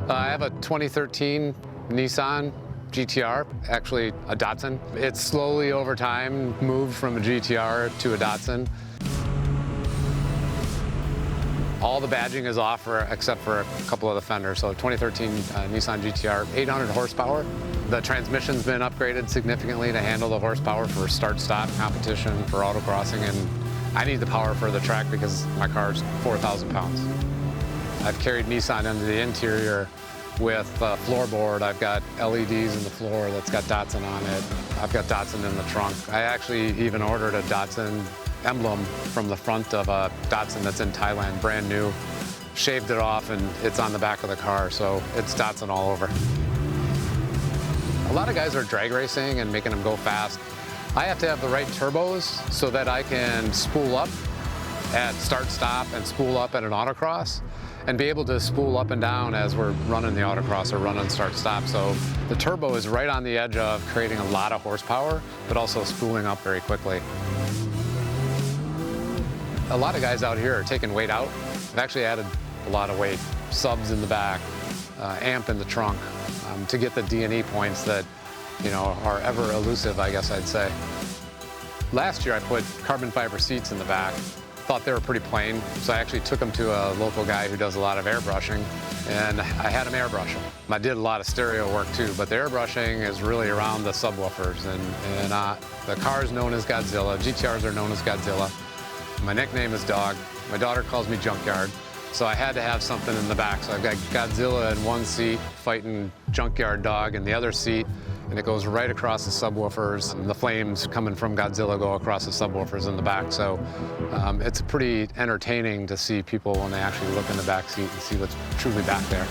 I have a 2013 Nissan GTR, actually a Datsun. It's slowly over time moved from a GTR to a Datsun. All the badging is off except for a couple of the fenders. So 2013 Nissan GTR, 800 horsepower. The transmission's been upgraded significantly to handle the horsepower for start-stop competition, for autocrossing, and I need the power for the track because my car's 4,000 pounds. I've carried Nissan into the interior with floorboard. I've got LEDs in the floor that's got Datsun on it. I've got Datsun in the trunk. I actually even ordered a Datsun emblem from the front of a Datsun that's in Thailand, brand new. Shaved it off and it's on the back of the car, so it's Datsun all over. A lot of guys are drag racing and making them go fast. I have to have the right turbos so that I can spool up at start-stop and spool up at an autocross and be able to spool up and down as we're running the autocross or running start-stop. So the turbo is right on the edge of creating a lot of horsepower, but also spooling up very quickly. A lot of guys out here are taking weight out. I've actually added a lot of weight, subs in the back, amp in the trunk, to get the D&E points that, you know, are ever elusive, I guess I'd say. Last year I put carbon fiber seats in the back. Thought they were pretty plain, so I actually took them to a local guy who does a lot of airbrushing, and I had him airbrush them. I did a lot of stereo work too, but the airbrushing is really around the subwoofers, and the car is known as Godzilla. GTRs are known as Godzilla. My nickname is Dog. My daughter calls me Junkyard, so I had to have something in the back. So I've got Godzilla in one seat fighting Junkyard Dog in the other seat, and it goes right across the subwoofers, and the flames coming from Godzilla go across the subwoofers in the back. So it's pretty entertaining to see people when they actually look in the back seat and see what's truly back there.